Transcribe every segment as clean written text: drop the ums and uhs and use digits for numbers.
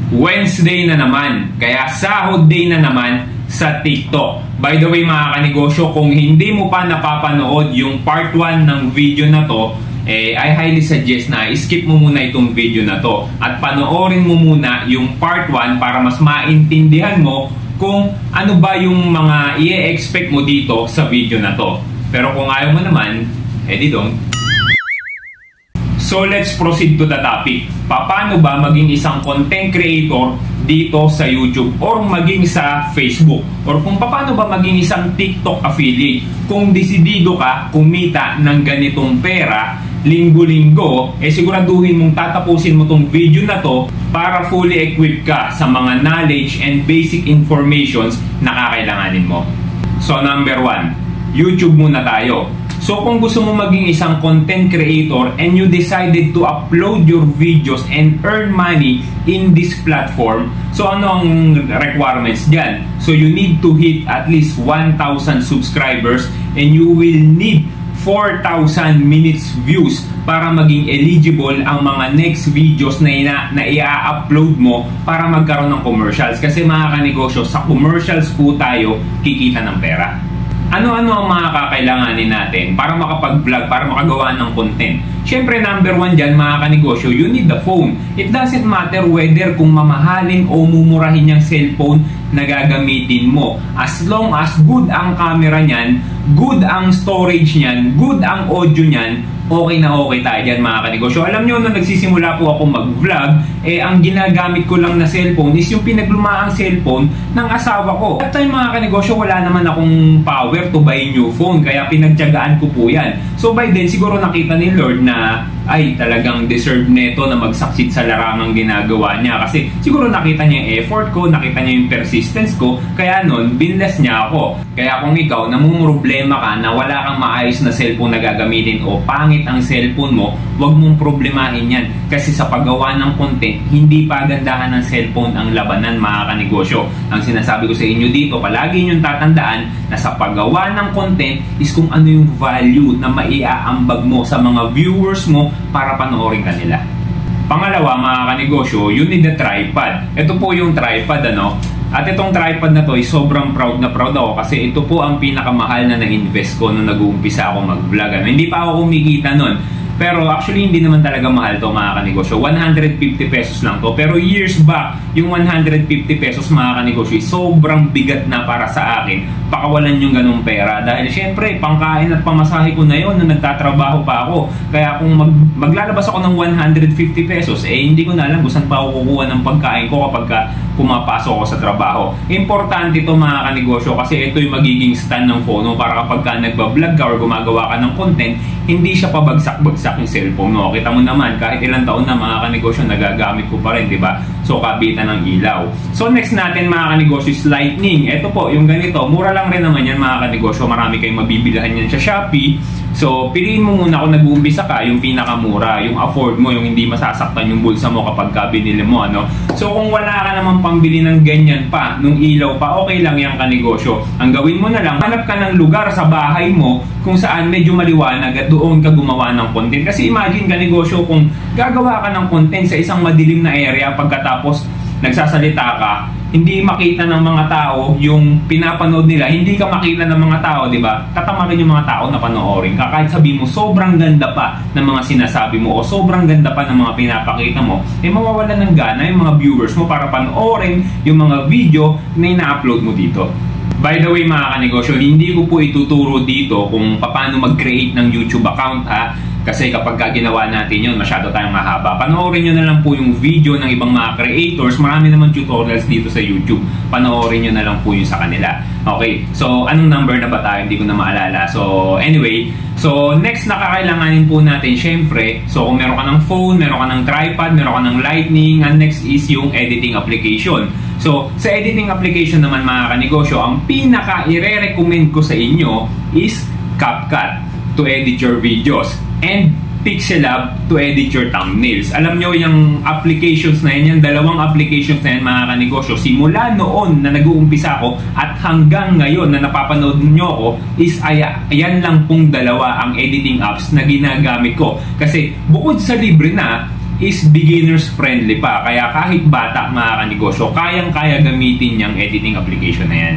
Wednesday na naman, kaya sahod day na naman sa TikTok. By the way mga kanegosyo, kung hindi mo pa napapanood yung part 1 ng video na to, I highly suggest na skip mo muna itong video na to at panoorin mo muna yung part 1 para mas maintindihan mo kung ano ba yung mga i-expect mo dito sa video na to. Pero kung ayaw mo naman, edi don't. So let's proceed to the topic. Paano ba maging isang content creator dito sa YouTube or maging sa Facebook? Or kung paano ba maging isang TikTok affiliate? Kung desidido ka kumita ng ganitong pera linggo-linggo, siguraduhin mong tatapusin mo tong video na to para fully equipped ka sa mga knowledge and basic informations na kakailanganin mo. So number 1, YouTube muna tayo. So kung gusto mo maging isang content creator and you decided to upload your videos and earn money in this platform, so ano ang requirements dyan? So you need to hit at least 1,000 subscribers and you will need 4,000 minutes views para maging eligible ang mga next videos na i-upload mo para magkaroon ng commercials. Kasi mga kanegosyo, sa commercials po tayo kikita ng pera. Ano-ano ang mga kakailanganin natin para makapag-vlog, para makagawa ng content? Siyempre, number 1 dyan, mga kanegosyo, you need the phone. It doesn't matter whether kung mamahalin o mumurahin yung cellphone na gagamitin mo. As long as good ang camera niyan, good ang storage niyan, good ang audio niyan, okay na okay tayo dyan mga kanegosyo. Alam nyo, nung nagsisimula po ako mag-vlog, ang ginagamit ko lang na cellphone is yung pinaglumaang cellphone ng asawa ko. At time mga kanegosyo, wala naman akong power to buy new phone, kaya pinagtiyagaan ko po yan. So by then, siguro nakita ni Lord na ay talagang deserve neto na mag-succeed sa larangang ginagawa niya. Kasi siguro nakita niya yung effort ko, nakita niya yung persistence ko, kaya nun, binless niya ako. Kaya kung ikaw, namumroblema ka na wala kang maayos na cellphone na gagamitin o pangit ang cellphone mo, wag mong problemahin yan. Kasi sa paggawa ng content, hindi pagandahan ng cellphone ang labanan mga kanegosyo. Ang sinasabi ko sa inyo dito, palagi niyong tatandaan na sa paggawa ng content is kung ano yung value na maiaambag mo sa mga viewers mo para panoorin kanila. Pangalawa mga kanegosyo, you need a tripod. Ito po yung tripod At itong tripod na to ay sobrang proud ako kasi ito po ang pinakamahal na na-invest ko nung nag-uumpisa ako mag-vlog. Hindi pa ako kumikita nun. Pero actually hindi naman talaga mahal to mga kanegosyo. 150 pesos lang to. Pero years back, yung 150 pesos mga kanegosyo sobrang bigat na para sa akin. Pakawalan yung ganung pera. Dahil syempre, pangkain at pamasahe ko na yun nung nagtatrabaho pa ako. Kaya kung maglalabas ako ng 150 pesos, hindi ko na alam kung saan pa ako kukuha ng pagkain ko kapag pumapasok ako sa trabaho. Importante ito mga kanegosyo kasi ito yung magiging stand ng phone para kapag ka nagbablog ka or gumagawa ka ng content, hindi siya pabagsak-bagsak yung cellphone mo. Kita mo naman, kahit ilang taon na mga kanegosyo, nagagamit ko pa rin, di ba? So, kabitan ng ilaw. So, next natin mga kanegosyo is lightning. Ito po, yung ganito. Mura lang rin naman yan mga kanegosyo. Marami kayong mabibilhan yan sa Shopee. So, piliin mo muna kung nag-uumpisa ka, yung pinakamura, yung afford mo, yung hindi masasaktan yung bulsa mo kapag binili mo, So, kung wala ka naman pambili ng ganyan pa, nung ilaw pa, okay lang yung kanegosyo. Ang gawin mo na lang, hanap ka ng lugar sa bahay mo kung saan medyo maliwanag at doon ka gumawa ng content. Kasi imagine kanegosyo kung gagawa ka ng content sa isang madilim na area pagkatapos nagsasalita ka, hindi makita ng mga tao yung pinapanood nila, hindi ka makita ng mga tao, di ba? Tatamarin yung mga tao na panoorin ka. Kahit sabihin mo, sobrang ganda pa ng mga sinasabi mo o sobrang ganda pa ng mga pinapakita mo, mawawalan ng gana yung mga viewers mo para panoorin yung mga video na ina-upload mo dito. By the way mga kanegosyo, hindi ko po ituturo dito kung paano mag-create ng YouTube account kasi kapag ginawa natin yun, masyado tayong mahaba. Panoorin nyo na lang po yung video ng ibang mga creators. Marami naman tutorials dito sa YouTube. Panoorin nyo na lang po yun sa kanila. Okay, so anong number na ba tayo? Hindi ko na maalala. So anyway, so next na kakailanganin po natin syempre, so kung meron ka ng phone, meron ka ng tripod, meron ka ng lightning, and next is yung editing application. So sa editing application naman mga kanegosyo, ang pinaka i-recommend ko sa inyo is CapCut to edit your videos and Pixelab to edit your thumbnails. Alam nyo yung applications na yan, yung dalawang applications na yan mga kanegosyo, simula noon na nag-uumpisa ako at hanggang ngayon na napapanood nyo ako is ayan lang pong dalawa ang editing apps na ginagamit ko. Kasi bukod sa libre na, is beginners friendly pa. Kaya kahit bata mga kanegosyo, kayang-kaya gamitin yung editing application na yan.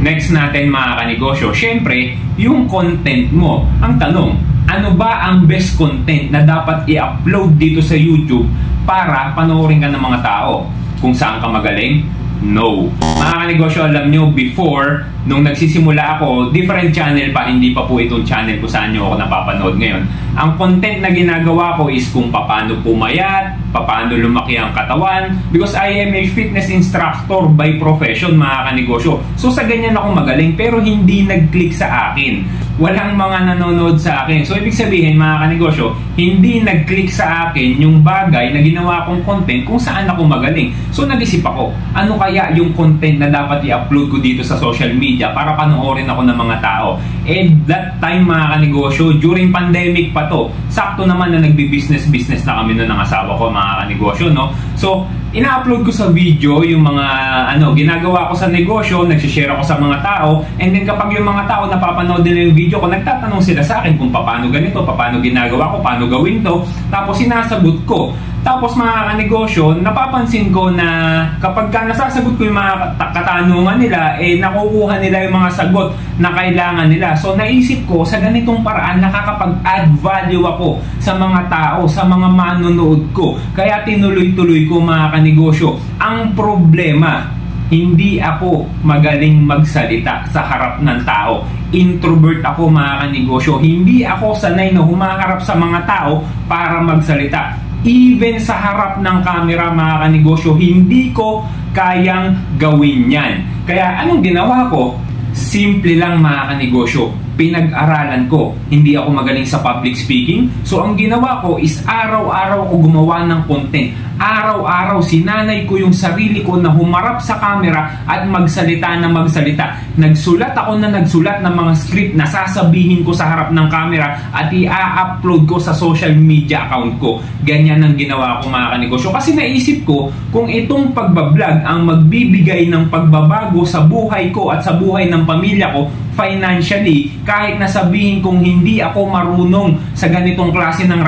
Next natin mga kanegosyo, syempre, yung content mo. Ang tanong, ano ba ang best content na dapat i-upload dito sa YouTube para panoorin ka ng mga tao? Kung saan ka magaling? No. Mga kanegosyo, alam nyo, before, nung nagsisimula ako, different channel pa, hindi pa po itong channel kung saan nyo ako napapanood ngayon. Ang content na ginagawa ko is kung paano pumayat, paano lumaki ang katawan, because I am a fitness instructor by profession mga kanegosyo. So sa ganyan ako magaling, pero hindi nag-click sa akin. Walang mga nanonood sa akin. So ibig sabihin mga kanegosyo, hindi nag-click sa akin yung bagay na ginawa kong content kung saan ako magaling. So nag-isip ako, ano kaya yung content na dapat i-upload ko dito sa social media para panoorin ako ng mga tao? And that time mga kanegosyo, during pandemic pa to, sakto naman na nagbi-business na kami nun ng asawa ko mga kanegosyo, no? So ina-upload ko sa video yung mga ginagawa ko sa negosyo, nagsishare ako sa mga tao, and then kapag yung mga tao napapanood nila yung video ko, nagtatanong sila sa akin kung paano ganito, paano ginagawa ko, paano gawin to, tapos sinasagot ko. Tapos mga kanegosyo, napapansin ko na kapag nasasagot ko yung mga katanungan nila, nakukuha nila yung mga sagot na kailangan nila. So naisip ko, sa ganitong paraan, nakakapag-add value ako sa mga tao, sa mga manonood ko. Kaya tinuloy-tuloy ko mga kanegosyo. Ang problema, hindi ako magaling magsalita sa harap ng tao. Introvert ako mga kanegosyo. Hindi ako sanay na humaharap sa mga tao para magsalita. Even sa harap ng camera mga kanegosyo, hindi ko kayang gawin yan. Kaya anong ginawa ko? Simple lang mga kanegosyo, pinag-aralan ko. Hindi ako magaling sa public speaking. So ang ginawa ko is araw-araw ko gumawa ng content. Araw-araw sinanay ko yung sarili ko na humarap sa camera at magsalita na magsalita. Nagsulat ako na nagsulat ng mga script na sasabihin ko sa harap ng camera at i-upload ko sa social media account ko. Ganyan ang ginawa ko mga kanegosyo. Kasi naisip ko, kung itong pagbablog ang magbibigay ng pagbabago sa buhay ko at sa buhay ng pamilya ko, financially, kahit nasabihin kong hindi ako marunong sa ganitong klase ng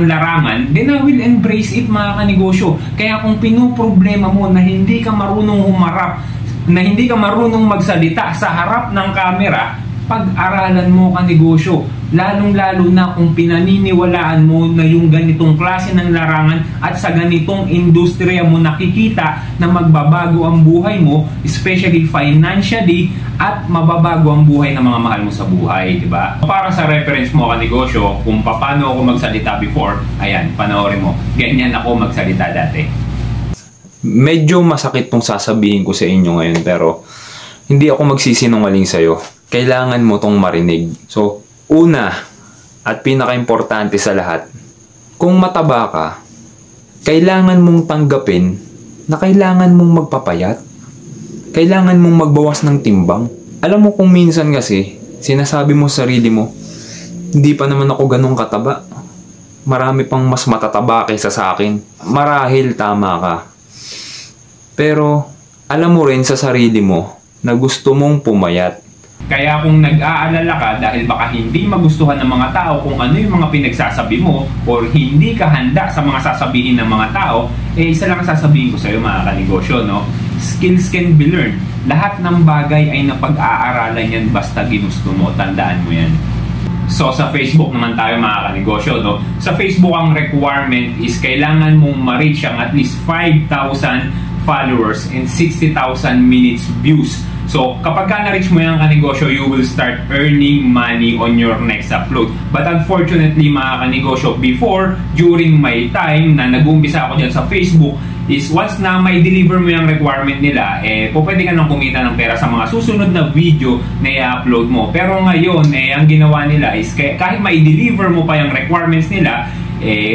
larangan, then I will embrace it mga kanegosyo. Kaya kung pinoproblema mo na hindi ka marunong humarap, na hindi ka marunong magsalita sa harap ng camera, pag-aralan mo kanegosyo. Lalong-lalo na kung pinaniniwalaan mo na yung ganitong klase ng larangan at sa ganitong industriya mo nakikita na magbabago ang buhay mo, especially financially, at mababago ang buhay ng mga mahal mo sa buhay, di ba? Para sa reference mo kanegosyo, kung paano ako magsalita before, ayan, panoorin mo. Ganyan ako magsalita dati. Medyo masakit tong sasabihin ko sa inyo ngayon, pero hindi ako magsisinungaling sa'yo. Kailangan mo tong marinig. So, una at pinaka-importante sa lahat, kung mataba ka, kailangan mong tanggapin na kailangan mong magpapayat. Kailangan mong magbawas ng timbang. Alam mo kung minsan kasi, sinasabi mo sa sarili mo, hindi pa naman ako ganun kataba. Marami pang mas matataba kaysa sa akin. Marahil tama ka. Pero, alam mo rin sa sarili mo na gusto mong pumayat. Kaya kung nag-aalala ka dahil baka hindi magustuhan ng mga tao kung ano yung mga pinagsasabi mo or hindi ka handa sa mga sasabihin ng mga tao, isa lang sasabihin ko sa iyo mga kanegosyo, no? Skills can be learned. Lahat ng bagay ay napag-aaralan yan basta ginusto mo. Tandaan mo yan. So sa Facebook naman tayo mga kanegosyo, no? Sa Facebook ang requirement is kailangan mong ma-reach ang at least 5,000 followers and 60,000 minutes views. So, kapag ka na-reach mo yung kanegosyo, you will start earning money on your next upload. But unfortunately, mga kanegosyo, before, during my time na nag-uumpisa ako dyan sa Facebook, is once na may deliver mo yung requirement nila, pwede ka nang kumita ng pera sa mga susunod na video na i-upload mo. Pero ngayon, ang ginawa nila is kahit may deliver mo pa yung requirements nila,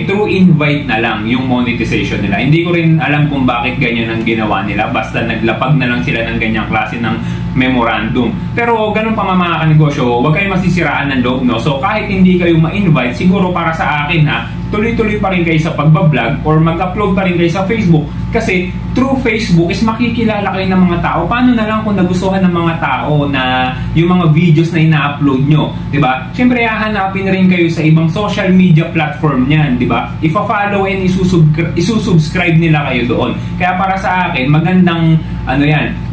through invite na lang yung monetization nila. Hindi ko rin alam kung bakit ganyan ang ginawa nila. Basta naglapag na lang sila ng ganyang klase ng memorandum. Pero ganun pa mga kanegosyo, huwag kayong masisiraan ng loob, no? So kahit hindi kayo ma-invite, siguro para sa akin ha, tuloy-tuloy pa rin kayo sa pagbablog or mag-upload pa rin kayo sa Facebook. Kasi through Facebook is makikilala kayo ng mga tao. Paano na lang kung nagustuhan ng mga tao na yung mga videos na ina-upload nyo, diba? Siyempre, hahanapin rin kayo sa ibang social media platform niyan, diba? Ifa-follow and isusubscribe nila kayo doon. Kaya para sa akin, magandang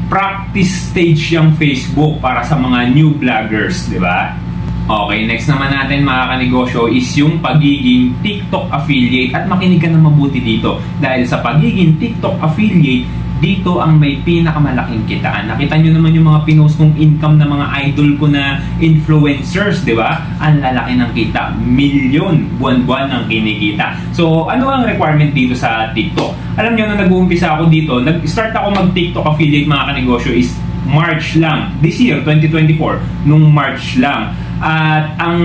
practice stage yung Facebook para sa mga new vloggers, diba? Okay, next naman natin mga kanegosyo is yung pagiging TikTok affiliate, at makinig ka na mabuti dito dahil sa pagiging TikTok affiliate, dito ang may pinakamalaking kitaan. Nakita nyo naman yung mga pinost kong income ng mga idol ko na influencers, di ba? Ang lalaki ng kita, milyon buwan-buwan ang kinikita. So, ano ang requirement dito sa TikTok? Alam nyo, na nag-uumpisa ako dito, nag-start ako mag-TikTok affiliate mga kanegosyo is March lang, this year, 2024, nung March lang. At ang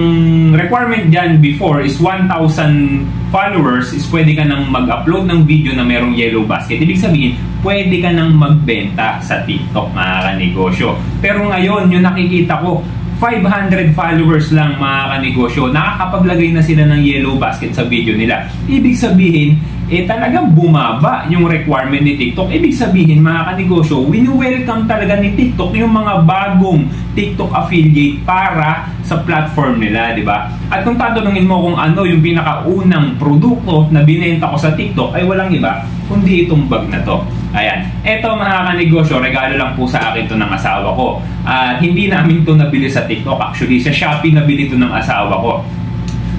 requirement dyan before is 1,000 followers is pwede ka nang mag-upload ng video na merong yellow basket. Ibig sabihin, pwede ka nang magbenta sa TikTok mga kanegosyo. Pero ngayon, yung nakikita ko, 500 followers lang mga kanegosyo, nakakapaglagay na sila ng yellow basket sa video nila. Ibig sabihin, talagang bumaba yung requirement ni TikTok. Ibig sabihin mga kanegosyo, wini-welcome talaga ni TikTok yung mga bagong TikTok affiliate para sa platform nila, di ba? At kung tatanungin mo kung ano yung pinakaunang produkto na binenta ko sa TikTok, ay walang iba kundi itong bag na to. Ayan. Eto mga kanegosyo, regalo lang po sa akin to ng asawa ko. At hindi namin to nabili sa TikTok. Actually, sa Shopee nabili to ng asawa ko.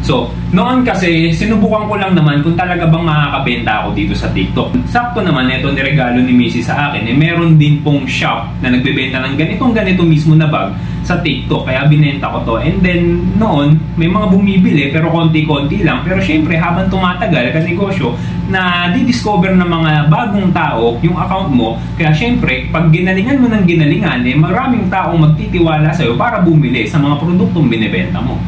So, noon kasi, sinubukan ko lang naman kung talaga bang makakabenta ako dito sa TikTok. Sakto naman, ito niregalo ni Missy sa akin. Meron din pong shop na nagbebenta ng ganito mismo na bag sa TikTok. Kaya binenta ko to. And then, noon, may mga bumibili pero konti-konti lang. Pero syempre, habang tumatagal ka negosyo, na di-discover ng mga bagong tao yung account mo. Kaya syempre, pag ginalingan mo ng ginalingan, maraming taong magtitiwala sa'yo para bumili sa mga produktong binibenta mo.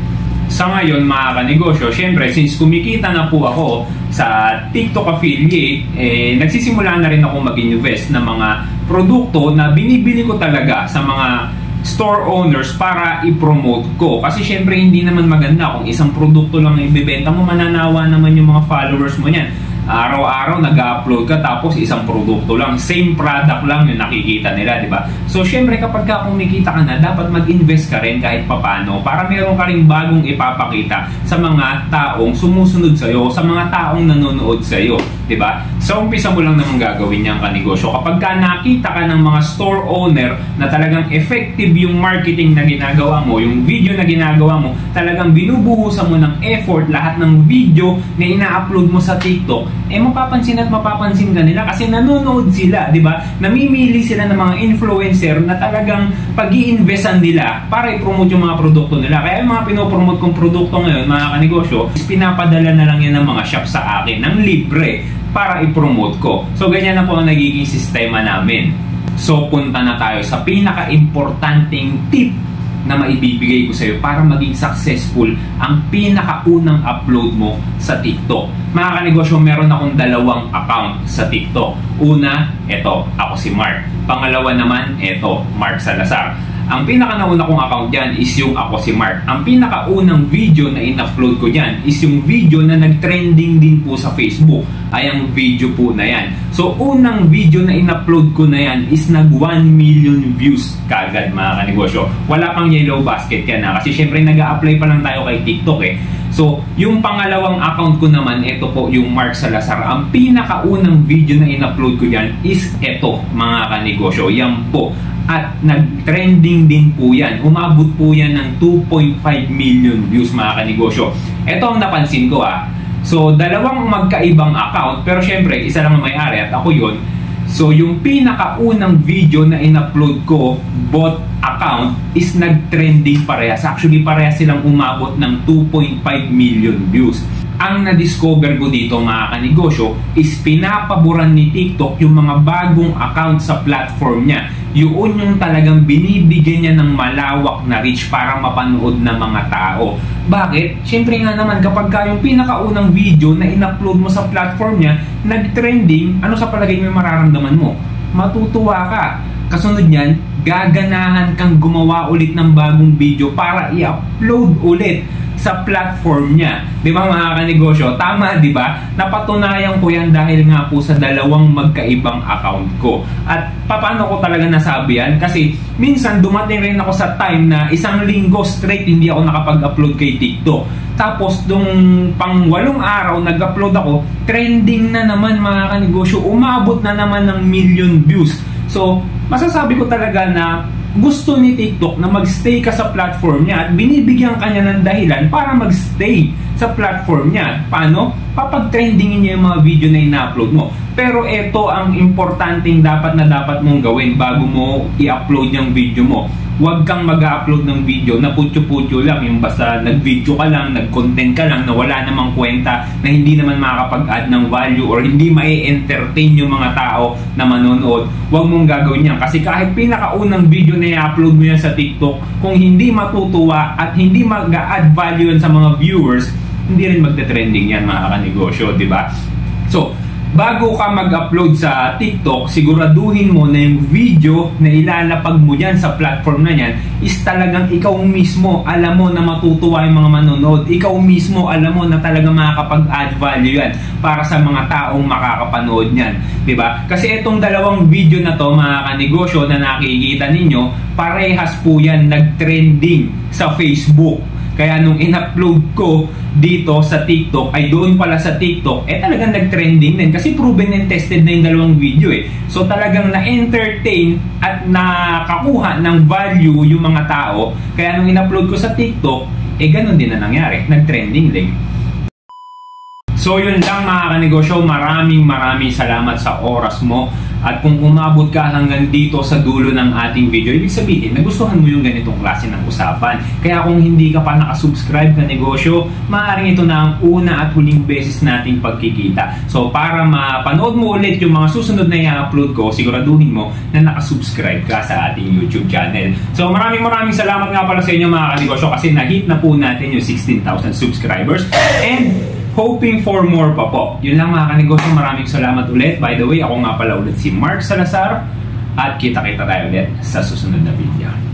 Sa ngayon mga kanegosyo, syempre since kumikita na po ako sa TikTok affiliate, nagsisimula na rin ako mag-invest ng mga produkto na binibili ko talaga sa mga store owners para i-promote ko. Kasi syempre hindi naman maganda kung isang produkto lang na ibibenta mo, mananawa naman yung mga followers mo niyan. Araw-araw nag-upload ka tapos isang produkto lang, same product lang yung nakikita nila, di ba? So syempre kapag ka kumikita ka na, dapat mag-invest ka rin kahit papano para meron ka rin bagong ipapakita sa mga taong sumusunod sa'yo, sa mga taong nanonood sa'yo, di ba? So umpisa mo lang naman gagawin niyang kanegosyo. Kapag ka nakita ka ng mga store owner na talagang effective yung marketing na ginagawa mo, yung video na ginagawa mo, talagang binubuhusan mo ng effort lahat ng video na ina-upload mo sa TikTok, mapapansin at mapapansin ka nila kasi nanonood sila, di ba? Namimili sila ng mga influencer na talagang pag-i-investan nila para i-promote yung mga produkto nila. Kaya yung mga pinopromote kong produkto ngayon, mga kanegosyo, pinapadala na lang yan ng mga shop sa akin ng libre para i-promote ko. So, ganyan na po ang nagiging sistema namin. So, punta na tayo sa pinaka-importanting tip na maibibigay ko sa iyo para maging successful ang pinakaunang upload mo sa TikTok. Mga kanegosyo, meron akong 2 account sa TikTok. Una, eto, ako si Mark. Pangalawa naman, eto, Mark Salazar. Ang pinaka-nauna kong account dyan is yung ako si Mark. Ang pinaka-unang video na in-upload ko dyan is yung video na nag-trending din po sa Facebook. Ay ang video po na yan. So, unang video na in-upload ko na yan is nag 1 million views kagad mga kanegosyo. Wala pang yellow basket yan ha. Kasi syempre nag-a-apply pa lang tayo kay TikTok eh. So, yung pangalawang account ko naman, ito po yung Mark Salazar. Ang pinaka-unang video na in-upload ko dyan is ito mga kanegosyo. Yan po. At nag-trending din po yan. Umabot po yan ng 2.5 million views mga kanegosyo. Ito ang napansin ko ah. So, 2 magkaibang account. Pero syempre, isa lang ang may-ari at ako yun. So, yung pinakaunang video na in-upload ko, both account, is nag-trending parehas. Actually, parehas silang umabot ng 2.5 million views. Ang na-discover ko dito mga kanegosyo is pinapaboran ni TikTok yung mga bagong account sa platform niya. Yun yung talagang binibigyan niya ng malawak na reach para mapanood ng mga tao. Bakit? Siyempre nga naman kapag yung pinakaunang video na in-upload mo sa platform niya, nag-trending, ano sa palagay mo mararamdaman mo? Matutuwa ka. Kasunod niyan, gaganahan kang gumawa ulit ng bagong video para i-upload ulit sa platform niya. Di ba mga kanegosyo? Tama, di ba? Napatunayan ko yan dahil nga po sa dalawang magkaibang account ko. At paano ko talaga nasabi yan? Kasi minsan dumating rin ako sa time na isang linggo straight hindi ako nakapag-upload kay TikTok. Tapos nung pang 8 araw nag-upload ako, trending na naman mga kanegosyo, umabot na naman ng 1,000,000 views. So masasabi ko talaga na gusto ni TikTok na magstay ka sa platform niya at binibigyan ka niya ng dahilan para magstay sa platform niya. Paano? Papag-trendingin niya yung mga video na ina-upload mo. Pero ito ang importanteng dapat mong gawin bago mo i-upload yung video mo. Huwag kang mag-upload ng video na putyo-putyo lang, yung basta nag-video ka lang, nag-content ka lang na wala namang kwenta, na hindi naman makakapag-add ng value or hindi mai-entertain yung mga tao na manonood. Huwag mong gagawin yan kasi kahit pinakaunang video na i-upload mo yan sa TikTok, kung hindi matutuwa at hindi mag-add value yan sa mga viewers, hindi rin magte-trending yan mga kanegosyo, di ba? So, bago ka mag-upload sa TikTok, siguraduhin mo na yung video na ilalapag mo dyan sa platform na yan is talagang ikaw mismo alam mo na matutuwa yung mga manonood. Ikaw mismo alam mo na talagang makakapag-add value yan para sa mga taong makakapanood nyan. Diba? Kasi itong dalawang video na to mga kanegosyo na nakikita ninyo, parehas po yan nag-trending sa Facebook. Kaya nung in-upload ko dito sa TikTok, ay doon pala sa TikTok, talagang nag-trending din kasi proven and tested na yung dalawang video eh. So talagang na-entertain at nakakuha ng value yung mga tao. Kaya nung in-upload ko sa TikTok, ganun din na nangyari. Nag-trending din. So yun lang mga kanegosyo, maraming salamat sa oras mo. At kung umabot ka hanggang dito sa dulo ng ating video, ibig sabihin, nagustuhan mo yung ganitong klase ng usapan. Kaya kung hindi ka pa nakasubscribe na negosyo, maaaring ito na ang una at huling beses nating pagkikita. So para mapanood mo ulit yung mga susunod na i-upload ko, siguraduhin mo na nakasubscribe ka sa ating YouTube channel. So maraming salamat nga pala sa inyo mga kanegosyo kasi na-hit na po natin yung 16,000 subscribers. And hoping for more pa po. Yun lang mga kanegosyo, maraming salamat ulit. By the way, ako nga pala ulit si Mark Salazar at kita-kita tayo ulit sa susunod na video.